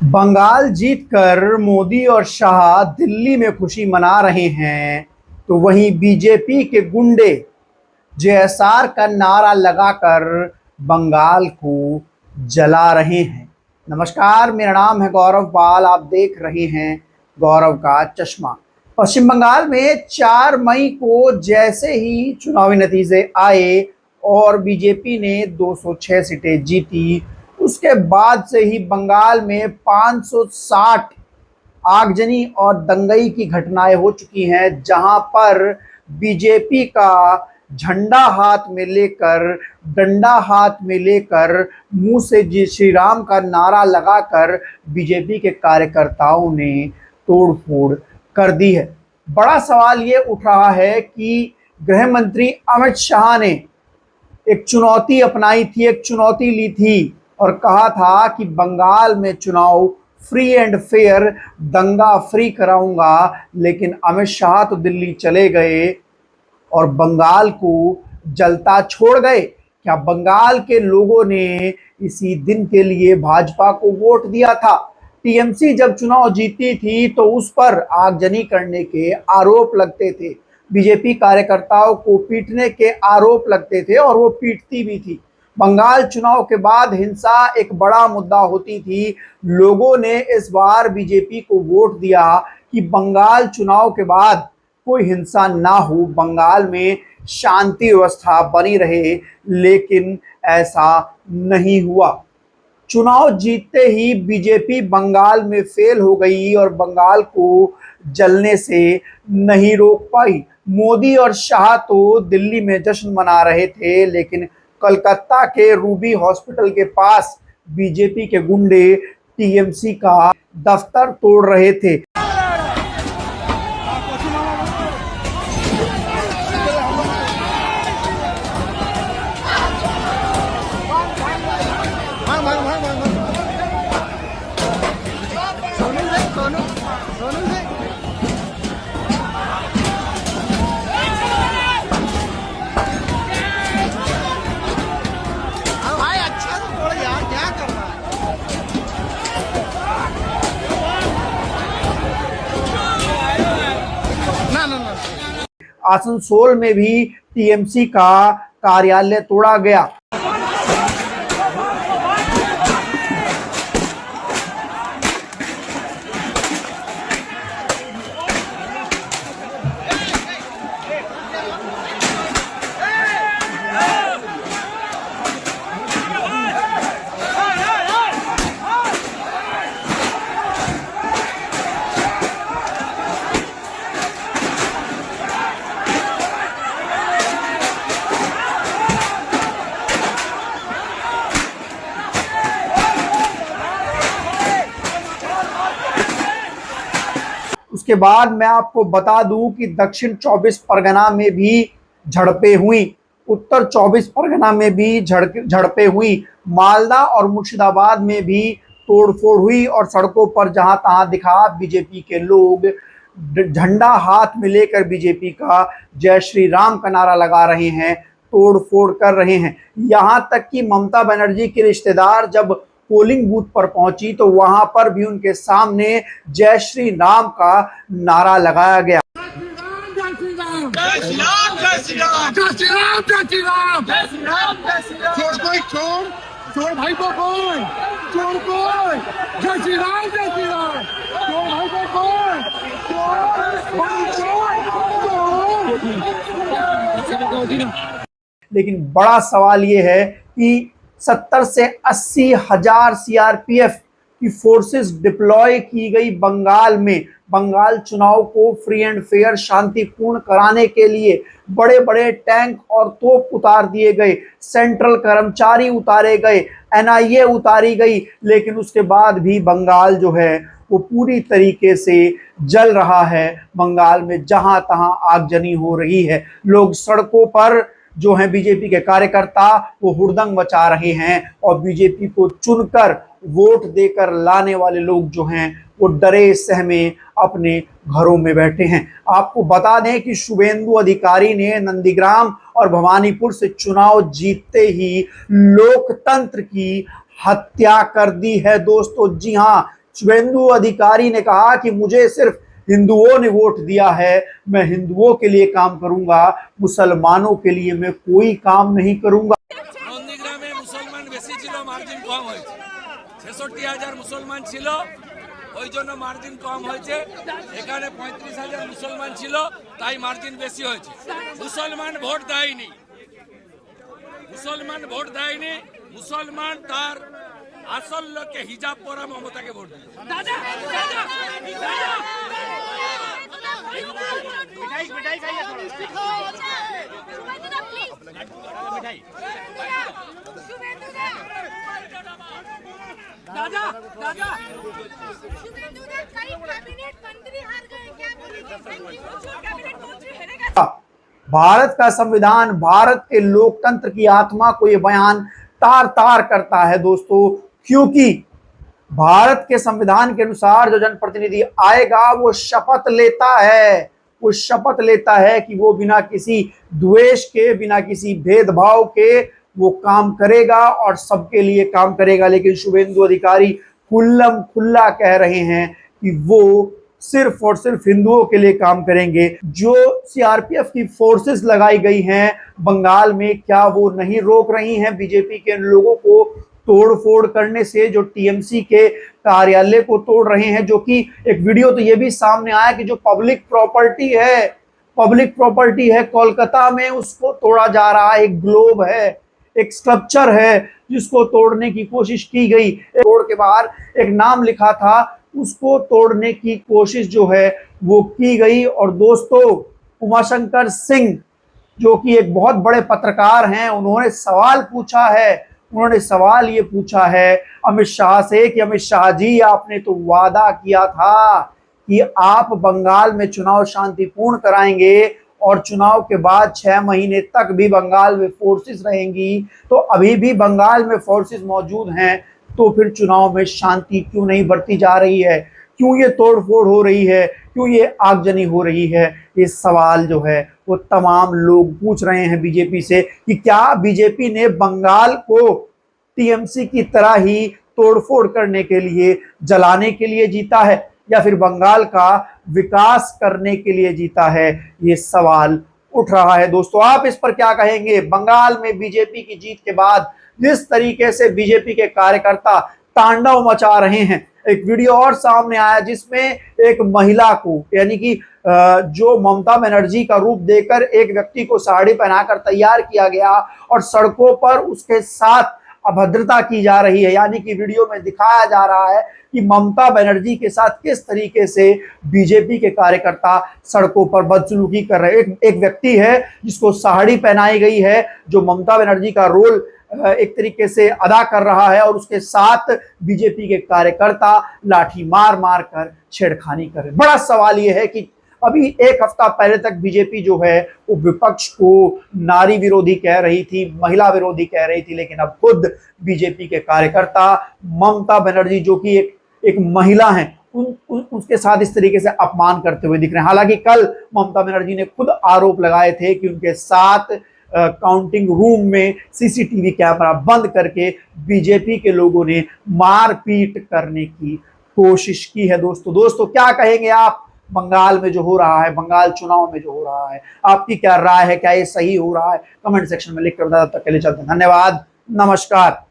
बंगाल जीतकर मोदी और शाह दिल्ली में खुशी मना रहे हैं, तो वहीं बीजेपी के गुंडे जेएसआर का नारा लगाकर बंगाल को जला रहे हैं। नमस्कार, मेरा नाम है गौरव पाल। आप देख रहे हैं गौरव का चश्मा। पश्चिम बंगाल में 4 मई को जैसे ही चुनावी नतीजे आए और बीजेपी ने 206 सीटें जीती, उसके बाद से ही बंगाल में 560 आगजनी और दंगई की घटनाएं हो चुकी हैं, जहां पर बीजेपी का झंडा हाथ में लेकर, डंडा हाथ में लेकर, मुंह से जय श्री राम का नारा लगाकर बीजेपी के कार्यकर्ताओं ने तोड़फोड़ कर दी है। बड़ा सवाल ये उठ रहा है कि गृह मंत्री अमित शाह ने एक चुनौती अपनाई थी, एक चुनौती ली थी और कहा था कि बंगाल में चुनाव फ्री एंड फेयर, दंगा फ्री कराऊंगा। लेकिन अमित शाह तो दिल्ली चले गए और बंगाल को जलता छोड़ गए। क्या बंगाल के लोगों ने इसी दिन के लिए भाजपा को वोट दिया था? टीएमसी जब चुनाव जीती थी तो उस पर आगजनी करने के आरोप लगते थे, बीजेपी कार्यकर्ताओं को पीटने के आरोप लगते थे और वो पीटती भी थी। बंगाल चुनाव के बाद हिंसा एक बड़ा मुद्दा होती थी। लोगों ने इस बार बीजेपी को वोट दिया कि बंगाल चुनाव के बाद कोई हिंसा ना हो, बंगाल में शांति व्यवस्था बनी रहे, लेकिन ऐसा नहीं हुआ। चुनाव जीतते ही बीजेपी बंगाल में फेल हो गई और बंगाल को जलने से नहीं रोक पाई। मोदी और शाह तो दिल्ली में जश्न मना रहे थे, लेकिन कलकत्ता के रूबी हॉस्पिटल के पास बीजेपी के गुंडे टीएमसी का दफ्तर तोड़ रहे थे। आसनसोल में भी टीएमसी का कार्यालय तोड़ा गया। उसके बाद मैं आपको बता दूं कि दक्षिण 24 परगना में भी झड़पें हुई, उत्तर 24 परगना में भी झड़पें हुई, मालदा और मुर्शिदाबाद में भी तोड़फोड़ हुई और सड़कों पर जहां तहां दिखा बीजेपी के लोग झंडा हाथ में लेकर बीजेपी का जय श्री राम का नारा लगा रहे हैं, तोड़फोड़ कर रहे हैं। यहां तक कि ममता बनर्जी के रिश्तेदार जब पोलिंग बूथ पर पहुंची तो वहां पर भी उनके सामने जय श्री राम का नारा लगाया गया। लेकिन बड़ा सवाल ये है कि 70 से 80 हजार सीआरपीएफ की फोर्सेस डिप्लॉय की गई बंगाल में। बंगाल चुनाव को फ्री एंड फेयर, शांतिपूर्ण कराने के लिए बड़े बड़े टैंक और तोप उतार दिए गए, सेंट्रल कर्मचारी उतारे गए, एनआईए उतारी गई। लेकिन उसके बाद भी बंगाल जो है वो पूरी तरीके से जल रहा है। बंगाल में जहां तहां आगजनी हो रही है, लोग सड़कों पर जो हैं बीजेपी के कार्यकर्ता वो हुड़दंग मचा रहे हैं और बीजेपी को चुनकर वोट देकर लाने वाले लोग जो हैं वो डरे सहमे अपने घरों में बैठे हैं। आपको बता दें कि शुभेंदु अधिकारी ने नंदीग्राम और भवानीपुर से चुनाव जीतते ही लोकतंत्र की हत्या कर दी है दोस्तों। जी हां, शुभेंदु अधिकारी ने कहा कि मुझे सिर्फ हिंदुओं ने वोट दिया है, मैं हिंदुओं के लिए काम करूंगा, मुसलमानों के लिए मैं कोई काम नहीं करूंगा। नंदीग्रामे मुसलमान बेশি ছিল, মার্জিন কম হয়েছে। ৬৬,০০০ মুসলমান ছিল, ওই জন্য মার্জিন কম হয়েছে। এখানে ৩৫,০০০ মুসলমান ছিল, তাই মার্জিন বেশি হয়েছে। মুসলমান ভোট দেয়নি, মুসলমান ভোট দেয়নি, মুসলমান তার আসল লোককে হিজাব পরা মমতাকে ভোট দিল। दादा दादा शुभेंदु ने कई कैबिनेट मंत्री हार गए, क्या बोलेंगे? कैबिनेट मंत्री हारेगा। भारत का संविधान, भारत के लोकतंत्र की आत्मा को यह बयान तार तार करता है दोस्तों, क्योंकि भारत के संविधान के अनुसार जो जनप्रतिनिधि आएगा वो शपथ लेता है, वो शपथ लेता है कि वो बिना किसी द्वेष के, बिना किसी भेदभाव के वो काम करेगा और सबके लिए काम करेगा। लेकिन शुभेंदु अधिकारी खुल्लम खुल्ला कह रहे हैं कि वो सिर्फ और सिर्फ हिंदुओं के लिए काम करेंगे। जो सीआरपीएफ की फोर्सेस लगाई गई हैं बंगाल में, क्या वो नहीं रोक रही हैं बीजेपी के लोगों को तोड़ फोड़ करने से, जो टीएमसी के कार्यालय को तोड़ रहे हैं? जो कि एक वीडियो तो ये भी सामने आया कि जो पब्लिक प्रॉपर्टी है, पब्लिक प्रॉपर्टी है कोलकाता में, उसको तोड़ा जा रहा है। एक ग्लोब है, एक स्कल्पचर है जिसको तोड़ने की कोशिश की गई। रोड के बाहर एक नाम लिखा था, उसको तोड़ने की कोशिश जो है वो की गई। और दोस्तों, उमाशंकर सिंह जो कि एक बहुत बड़े पत्रकार हैं, उन्होंने सवाल पूछा है, उन्होंने सवाल ये पूछा है अमित शाह से कि अमित शाह जी, आपने तो वादा किया था कि आप बंगाल में चुनाव शांतिपूर्ण कराएंगे और चुनाव के बाद 6 महीने तक भी बंगाल में फोर्सेस रहेंगी, तो अभी भी बंगाल में फोर्सेस मौजूद हैं, तो फिर चुनाव में शांति क्यों नहीं बरती जा रही है? क्यों ये तोड़फोड़ हो रही है? क्यों ये आगजनी हो रही है? ये सवाल जो है वो तमाम लोग पूछ रहे हैं बीजेपी से कि क्या बीजेपी ने बंगाल को टीएमसी की तरह ही तोड़फोड़ करने के लिए, जलाने के लिए जीता है, या फिर बंगाल का विकास करने के लिए जीता है? ये सवाल उठ रहा है दोस्तों। आप इस पर क्या कहेंगे? बंगाल में बीजेपी की जीत के बाद जिस तरीके से बीजेपी के कार्यकर्ता तांडव मचा रहे हैं, एक वीडियो और सामने आया जिसमें एक महिला को, यानी कि जो ममता बनर्जी का रूप देकर एक व्यक्ति को साड़ी पहनाकर तैयार किया गया और सड़कों पर उसके साथ अभद्रता की जा रही है। यानी कि वीडियो में दिखाया जा रहा है कि ममता बनर्जी के साथ किस तरीके से बीजेपी के कार्यकर्ता सड़कों पर बदसलूकी कर रहे हैं। एक व्यक्ति है जिसको साड़ी पहनाई गई है, जो ममता बनर्जी का रोल एक तरीके से अदा कर रहा है, और उसके साथ बीजेपी के कार्यकर्ता लाठी मार मार कर छेड़खानी कर रहे हैं। बड़ा सवाल यह है कि अभी एक हफ्ता पहले तक बीजेपी जो है वो विपक्ष को नारी विरोधी कह रही थी, महिला विरोधी कह रही थी, लेकिन अब खुद बीजेपी के कार्यकर्ता ममता बनर्जी जो कि एक महिला हैं, उसके साथ इस तरीके से अपमान करते हुए दिख रहे हैं। हालांकि कल ममता बनर्जी ने खुद आरोप लगाए थे कि उनके साथ काउंटिंग रूम में सीसीटीवी कैमरा बंद करके बीजेपी के लोगों ने मारपीट करने की कोशिश की है। दोस्तों क्या कहेंगे आप? बंगाल में जो हो रहा है, बंगाल चुनाव में जो हो रहा है, आपकी क्या राय है? क्या ये सही हो रहा है? कमेंट सेक्शन में लिखकर बता। तब तक के लिए चलते हैं, धन्यवाद, नमस्कार।